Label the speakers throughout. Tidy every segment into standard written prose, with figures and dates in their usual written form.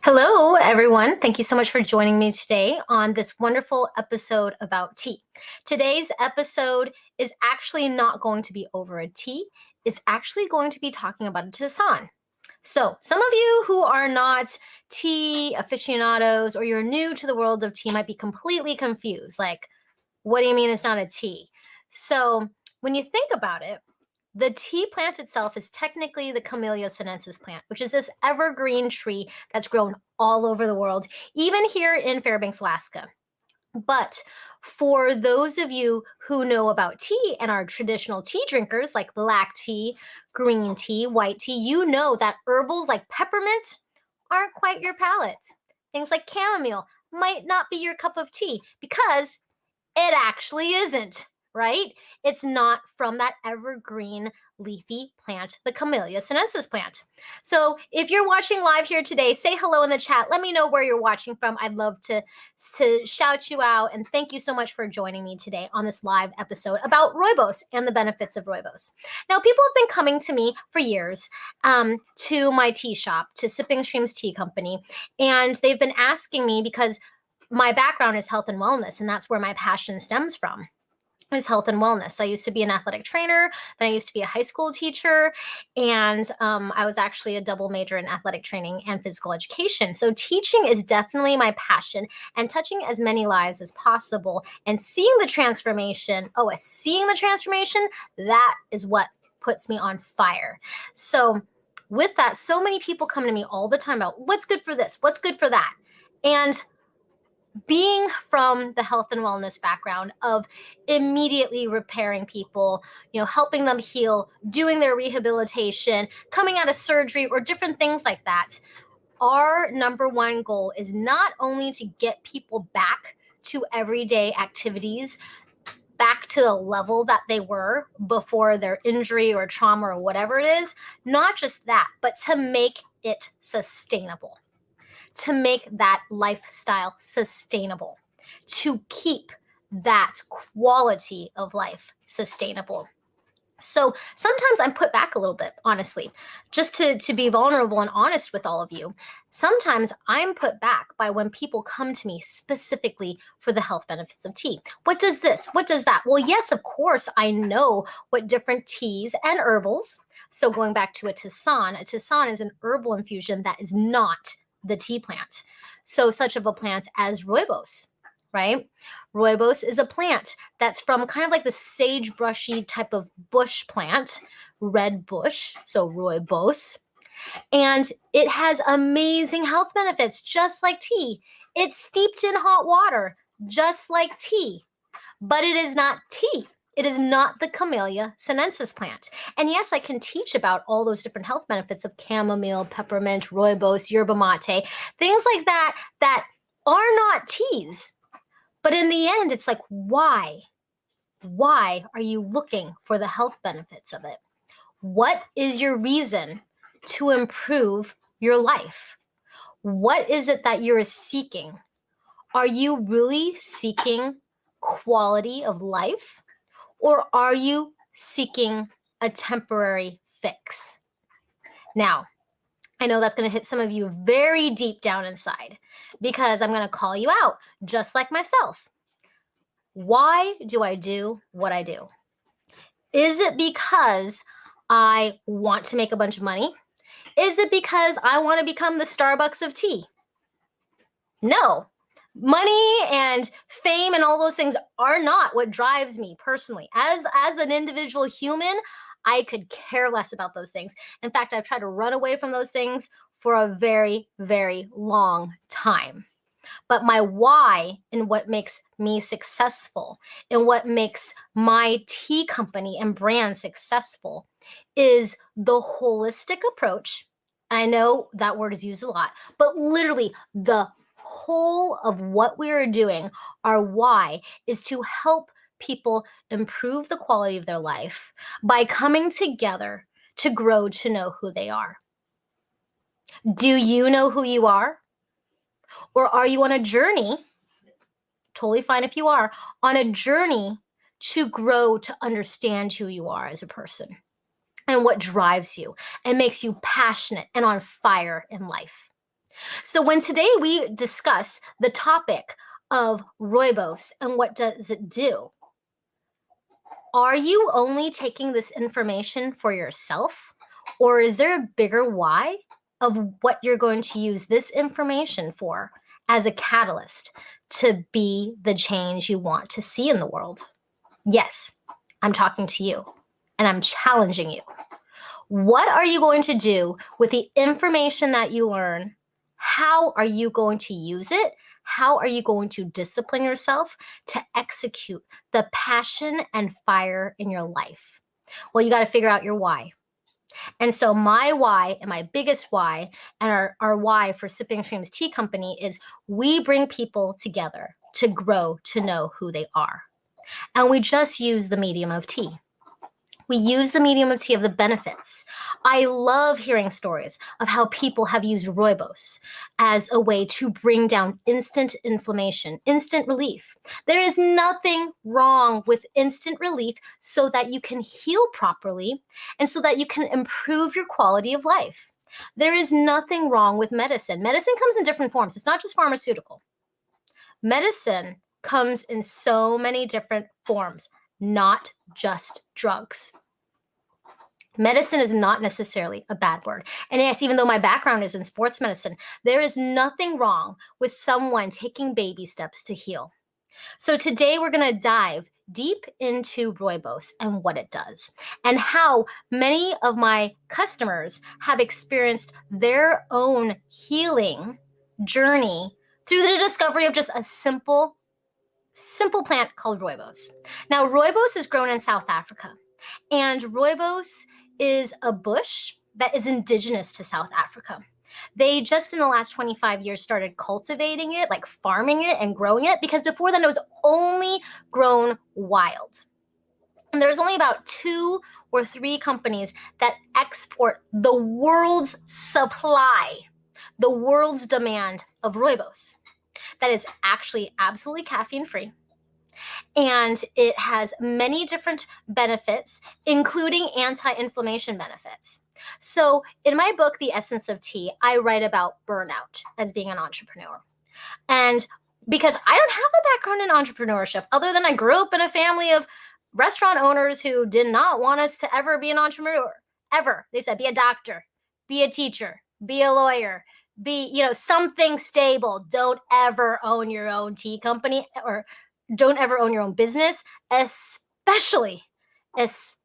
Speaker 1: Hello, everyone. Thank you so much for joining me today on this wonderful episode about tea. Today's episode is actually not going to be over a tea, it's actually going to be talking about a tisane. So, some of you who are not tea aficionados or you're new to the world of tea might be completely confused. Like, what do you mean it's not a tea? So, when you think about it, the tea plant itself is technically the Camellia sinensis plant, which is this evergreen tree that's grown all over the world, even here in Fairbanks, Alaska. But for those of you who know about tea and are traditional tea drinkers, like black tea, green tea, white tea, you know that herbals like peppermint aren't quite your palate. Things like chamomile might not be your cup of tea because it actually isn't, right? It's not from that evergreen leafy plant, the Camellia sinensis plant. So if you're watching live here today, say hello in the chat. Let me know where you're watching from. I'd love to shout you out. And thank you so much for joining me today on this live episode about Rooibos and the benefits of Rooibos. Now, people have been coming to me for years to my tea shop, to Sipping Streams Tea Company, and they've been asking me because my background is health and wellness, and that's where my passion stems from is health and wellness. I used to be an athletic trainer, then I used to be a high school teacher, and I was actually a double major in athletic training and physical education. So teaching is definitely my passion, and touching as many lives as possible and seeing the transformation. Seeing the transformation, that is what puts me on fire. So with that, so many people come to me all the time about what's good for this, what's good for that. And being from the health and wellness background of immediately repairing people, helping them heal, doing their rehabilitation, coming out of surgery, or different things like that, our number one goal is not only to get people back to everyday activities, back to the level that they were before their injury or trauma or whatever it is, not just that, but to make it sustainable, to make that lifestyle sustainable, to keep that quality of life sustainable. So sometimes I'm put back a little bit, honestly, just to be vulnerable and honest with all of you. Sometimes I'm put back by when people come to me specifically for the health benefits of tea. What does this? What does that? Well, yes, of course, I know what different teas and herbals. So going back to a tisane is an herbal infusion that is not the tea plant. So such of a plant as Rooibos, right? Rooibos is a plant that's from kind of like the sagebrushy type of bush plant, red bush, so Rooibos. And it has amazing health benefits, just like tea. It's steeped in hot water, just like tea, but it is not tea. It is not the Camellia sinensis plant. And yes, I can teach about all those different health benefits of chamomile, peppermint, rooibos, yerba mate, things like that that are not teas. But in the end, it's like, why? Why are you looking for the health benefits of it? What is your reason to improve your life? What is it that you're seeking? Are you really seeking quality of life? Or are you seeking a temporary fix? Now, I know that's going to hit some of you very deep down inside because I'm going to call you out, just like myself. Why do I do what I do? Is it because I want to make a bunch of money? Is it because I want to become the Starbucks of tea? No. Money and fame and all those things are not what drives me personally. As an individual human, I could care less about those things. In fact, I've tried to run away from those things for a very, very long time. But my why and what makes me successful and what makes my tea company and brand successful is the holistic approach. I know that word is used a lot, but literally the whole of what we are doing, our why, is to help people improve the quality of their life by coming together to grow to know who they are. Do you know who you are? Or are you on a journey? Totally fine if you are on a journey to grow to understand who you are as a person and what drives you and makes you passionate and on fire in life. So when today we discuss the topic of Rooibos and what does it do, are you only taking this information for yourself? Or is there a bigger why of what you're going to use this information for as a catalyst to be the change you want to see in the world? Yes, I'm talking to you and I'm challenging you. What are you going to do with the information that you learn? How are you going to use it? How are you going to discipline yourself to execute the passion and fire in your life? Well, you got to figure out your why. And so, my why and my biggest why, and our why for Sipping Streams Tea Company is we bring people together to grow to know who they are. And we just use the medium of tea. We use the medium of tea of the benefits. I love hearing stories of how people have used Rooibos as a way to bring down instant inflammation, instant relief. There is nothing wrong with instant relief so that you can heal properly and so that you can improve your quality of life. There is nothing wrong with medicine. Medicine comes in different forms. It's not just pharmaceutical. Medicine comes in so many different forms, not just drugs. Medicine is not necessarily a bad word. And yes, even though my background is in sports medicine, there is nothing wrong with someone taking baby steps to heal. So today we're going to dive deep into Rooibos and what it does, and how many of my customers have experienced their own healing journey through the discovery of just a simple plant called Rooibos. Now, Rooibos is grown in South Africa, and Rooibos is a bush that is indigenous to South Africa. They just in the last 25 years started cultivating it, like farming it and growing it, because before then it was only grown wild. And there's only about 2 or 3 companies that export the world's supply, the world's demand of Rooibos. That is actually absolutely caffeine free. And it has many different benefits, including anti-inflammation benefits. So in my book, The Essence of Tea, I write about burnout as being an entrepreneur. And because I don't have a background in entrepreneurship, other than I grew up in a family of restaurant owners who did not want us to ever be an entrepreneur, ever. They said, be a doctor, be a teacher, be a lawyer, be, something stable. Don't ever own your own tea company or don't ever own your own business, especially if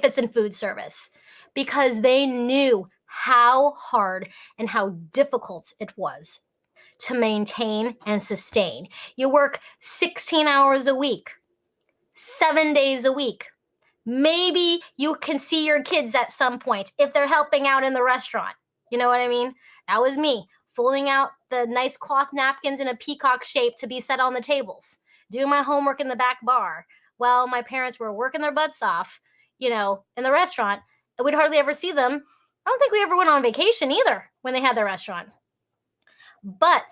Speaker 1: it's in food service, because they knew how hard and how difficult it was to maintain and sustain. You work 16 hours a week, 7 days a week. Maybe you can see your kids at some point if they're helping out in the restaurant. You know what I mean? That was me, folding out the nice cloth napkins in a peacock shape to be set on the tables, doing my homework in the back bar while my parents were working their butts off, in the restaurant. And we'd hardly ever see them. I don't think we ever went on vacation either when they had their restaurant. But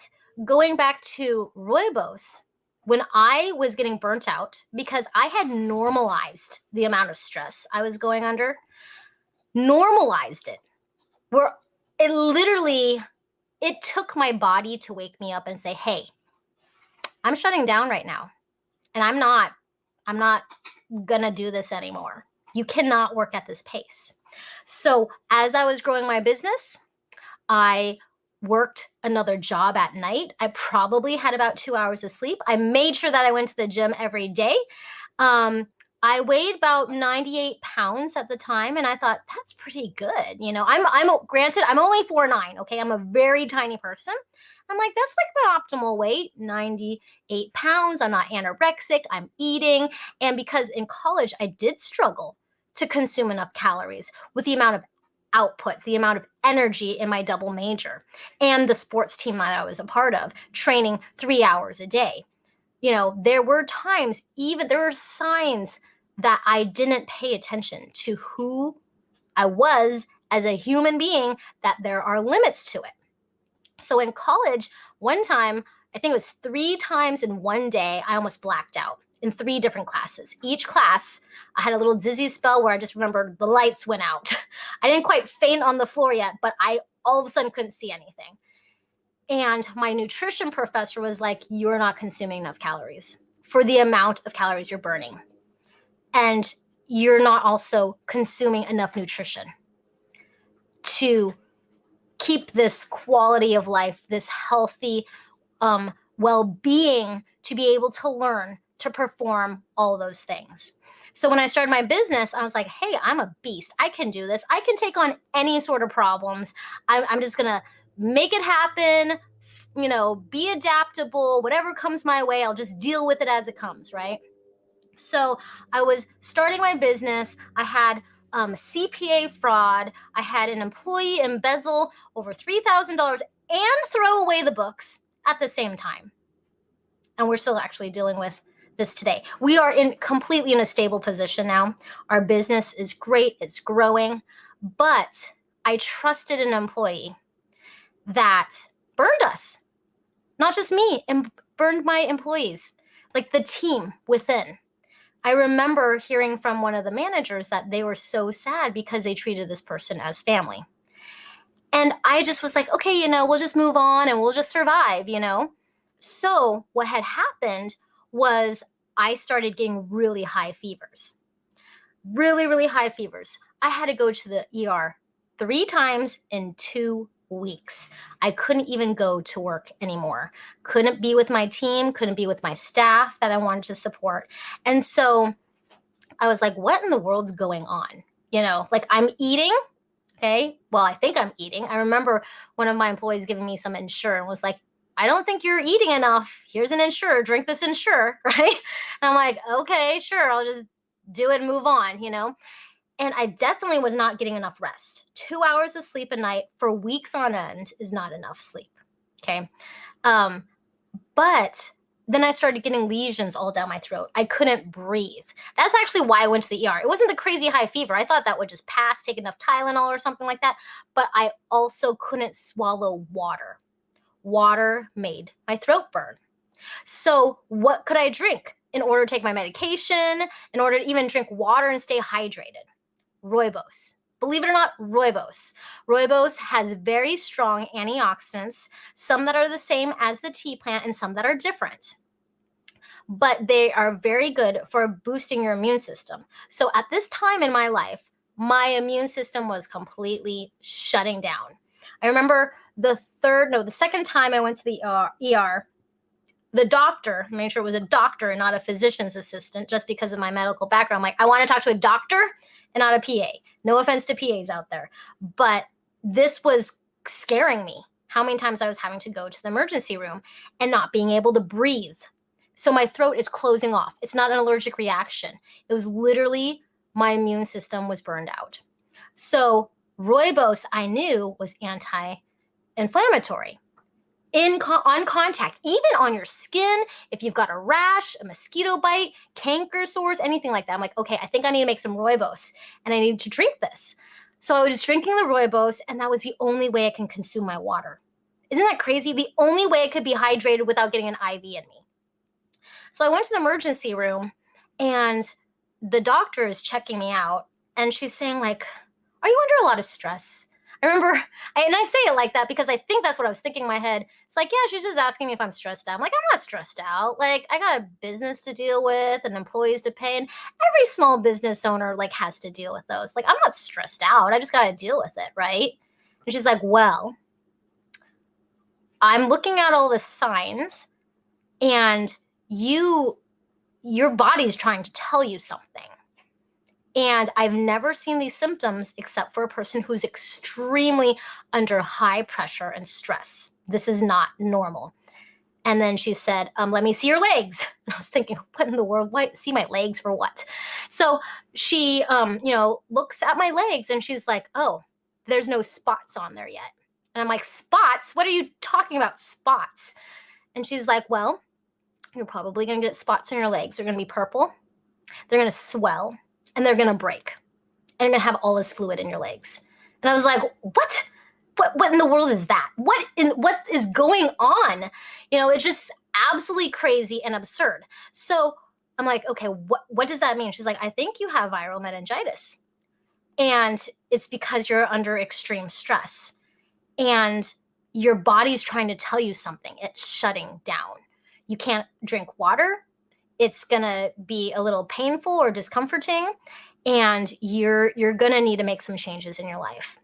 Speaker 1: going back to Rooibos, when I was getting burnt out because I had normalized the amount of stress I was going under, normalized it, where it took my body to wake me up and say, hey, I'm shutting down right now. And I'm not gonna do this anymore. You cannot work at this pace. So as I was growing my business, I worked another job at night. I probably had about 2 hours of sleep. I made sure that I went to the gym every day. I weighed about 98 pounds at the time, and I thought that's pretty good. Granted, I'm only 4'9". Okay, I'm a very tiny person. I'm like, that's like my optimal weight, 98 pounds. I'm not anorexic. I'm eating. And because in college, I did struggle to consume enough calories with the amount of output, the amount of energy in my double major and the sports team that I was a part of, training 3 hours a day. There were times, there were signs that I didn't pay attention to who I was as a human being, that there are limits to it. So in college, one time, I think it was 3 times in one day, I almost blacked out in 3 different classes. Each class, I had a little dizzy spell where I just remembered the lights went out. I didn't quite faint on the floor yet, but I all of a sudden couldn't see anything. And my nutrition professor was like, you're not consuming enough calories for the amount of calories you're burning. And you're not also consuming enough nutrition to keep this quality of life, this healthy well-being, to be able to learn to perform all those things. So when I started my business, I was like, hey, I'm a beast. I can do this. I can take on any sort of problems. I'm just going to make it happen, be adaptable. Whatever comes my way, I'll just deal with it as it comes, right? So I was starting my business. I had CPA fraud. I had an employee embezzle over $3,000 and throw away the books at the same time. And we're still actually dealing with this today. We are completely in a stable position now. Our business is great. It's growing. But I trusted an employee that burned us. Not just me, burned my employees, like the team within. I remember hearing from one of the managers that they were so sad because they treated this person as family. And I just was like, okay, we'll just move on and we'll just survive. So what had happened was I started getting really high fevers, really, really high fevers. I had to go to the ER 3 times in 2 weeks. I couldn't even go to work anymore. Couldn't be with my team, couldn't be with my staff that I wanted to support. And so I was like, what in the world's going on? Like I'm eating. Okay. Well, I think I'm eating. I remember one of my employees giving me some Ensure and was like, I don't think you're eating enough. Here's an Ensure. Drink this Ensure. Right. And I'm like, okay, sure. I'll just do it and move on, And I definitely was not getting enough rest. 2 hours of sleep a night for weeks on end is not enough sleep. Okay. But then I started getting lesions all down my throat. I couldn't breathe. That's actually why I went to the ER. It wasn't the crazy high fever. I thought that would just pass, take enough Tylenol or something like that. But I also couldn't swallow water. Water made my throat burn. So what could I drink in order to take my medication, in order to even drink water and stay hydrated? Rooibos. Believe it or not, Rooibos. Rooibos has very strong antioxidants, some that are the same as the tea plant and some that are different. But they are very good for boosting your immune system. So at this time in my life, my immune system was completely shutting down. I remember the second time I went to the ER, the doctor, made sure it was a doctor and not a physician's assistant, just because of my medical background. I'm like, I want to talk to a doctor and not a PA. No offense to PAs out there. But this was scaring me, how many times I was having to go to the emergency room and not being able to breathe. So my throat is closing off. It's not an allergic reaction. It was literally my immune system was burned out. So Rooibos, I knew, was anti-inflammatory. On contact, even on your skin, if you've got a rash, a mosquito bite, canker sores, anything like that. I'm like, okay, I think I need to make some Rooibos and I need to drink this. So I was drinking the Rooibos and that was the only way I can consume my water. Isn't that crazy? The only way I could be hydrated without getting an IV in me. So I went to the emergency room and the doctor is checking me out and she's saying like, are you under a lot of stress? I remember, and I say it like that because I think that's what I was thinking in my head. It's like, yeah, she's just asking me if I'm stressed out. I'm like, I'm not stressed out. Like, I got a business to deal with and employees to pay. And every small business owner like has to deal with those. Like, I'm not stressed out. I just got to deal with it, right? And she's like, well, I'm looking at all the signs and your body's trying to tell you something. And I've never seen these symptoms except for a person who's extremely under high pressure and stress. This is not normal. And then she said, let me see your legs. And I was thinking, what in the world? What? See my legs for what? So she, looks at my legs and she's like, oh, there's no spots on there yet. And I'm like, spots? What are you talking about, spots? And she's like, well, you're probably going to get spots on your legs. They're going to be purple. They're going to swell. And they're going to break. And you're going to have all this fluid in your legs. And I was like, what? What in the world is that? What is going on? It's just absolutely crazy and absurd. So I'm like, okay, what does that mean? She's like, I think you have viral meningitis. And it's because you're under extreme stress. And your body's trying to tell you something. It's shutting down. You can't drink water. It's going to be a little painful or discomforting, and you're going to need to make some changes in your life.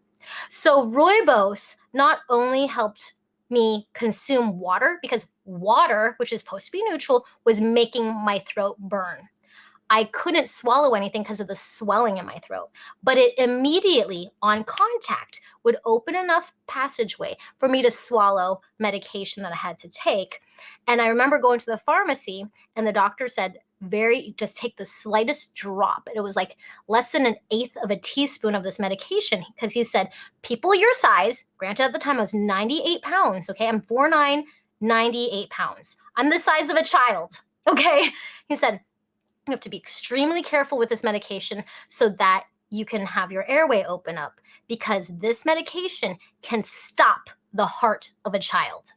Speaker 1: So Rooibos not only helped me consume water, because water, which is supposed to be neutral, was making my throat burn. I couldn't swallow anything because of the swelling in my throat, but it immediately, on contact, would open enough passageway for me to swallow medication that I had to take. And I remember going to the pharmacy, and the doctor said, just take the slightest drop. It was like less than an eighth of a teaspoon of this medication, because he said, people your size, granted at the time I was 98 pounds, okay, I'm 4'9", 98 pounds. I'm the size of a child, okay? He said, you have to be extremely careful with this medication so that you can have your airway open up, because this medication can stop the heart of a child.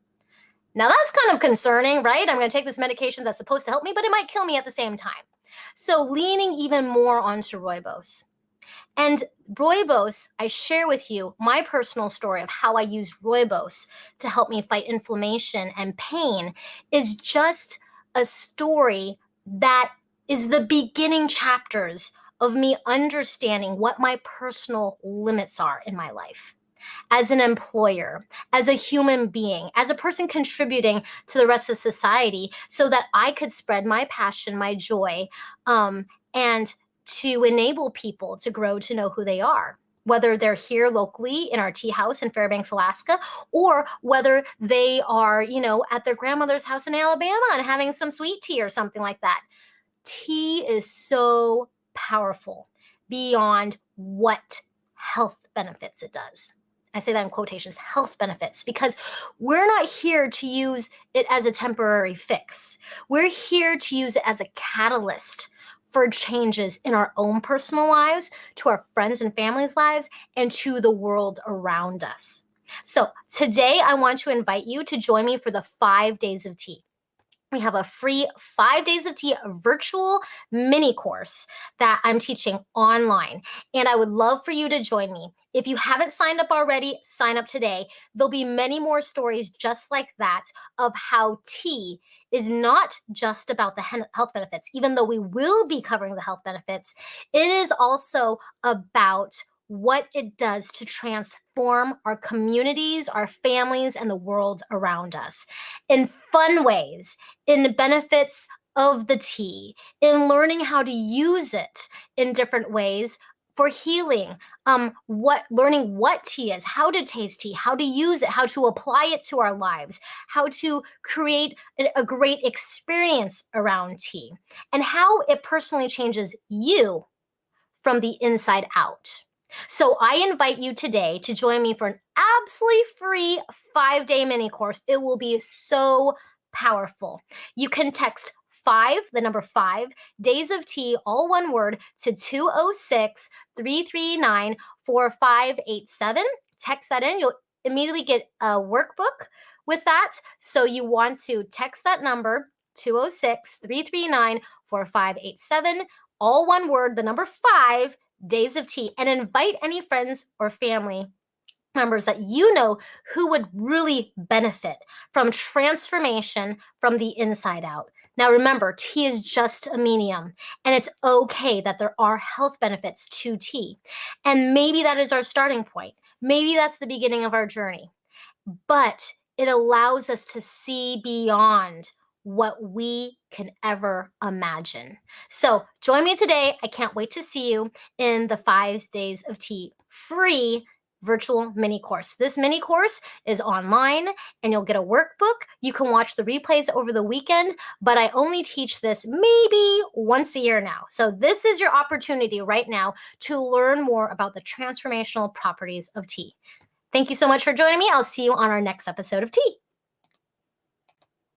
Speaker 1: Now that's kind of concerning, right? I'm going to take this medication that's supposed to help me, but it might kill me at the same time. So leaning even more onto Rooibos. And Rooibos, I share with you my personal story of how I used Rooibos to help me fight inflammation and pain, is just a story that is the beginning chapters of me understanding what my personal limits are in my life. As an employer, as a human being, as a person contributing to the rest of society, so that I could spread my passion, my joy, and to enable people to grow to know who they are, whether they're here locally in our tea house in Fairbanks, Alaska, or whether they are, at their grandmother's house in Alabama and having some sweet tea or something like that. Tea is so powerful beyond what health benefits it does. I say that in quotations, health benefits, because we're not here to use it as a temporary fix. We're here to use it as a catalyst for changes in our own personal lives, to our friends and families' lives, and to the world around us. So today I want to invite you to join me for the 5 days of tea. We have a free 5 days of tea virtual mini course that I'm teaching online, and I would love for you to join me. If you haven't signed up already, sign up today. There'll be many more stories just like that of how tea is not just about the health benefits, even though we will be covering the health benefits. It is also about what it does to transform our communities, our families, and the world around us in fun ways, in benefits of the tea, in learning how to use it in different ways for healing, learning what tea is, how to taste tea, how to use it, how to apply it to our lives, how to create a great experience around tea, and how it personally changes you from the inside out. So I invite you today to join me for an absolutely free 5-day mini course. It will be so powerful. You can text 5, the number 5, days of tea, all one word, to 206-339-4587. Text that in. You'll immediately get a workbook with that. So you want to text that number, 206-339-4587, all one word, the number 5, days of tea, and invite any friends or family members that you know who would really benefit from transformation from the inside out. Now remember, tea is just a medium, and it's okay that there are health benefits to tea. And maybe that is our starting point. Maybe that's the beginning of our journey. But it allows us to see beyond what we can ever imagine. So join me today. I can't wait to see you in the 5 days of tea free virtual mini course. This mini course is online, and you'll get a workbook. You can watch the replays over the weekend, but I only teach this maybe once a year now. So this is your opportunity right now to learn more about the transformational properties of tea. Thank you so much for joining me. I'll see you on our next episode of Tea.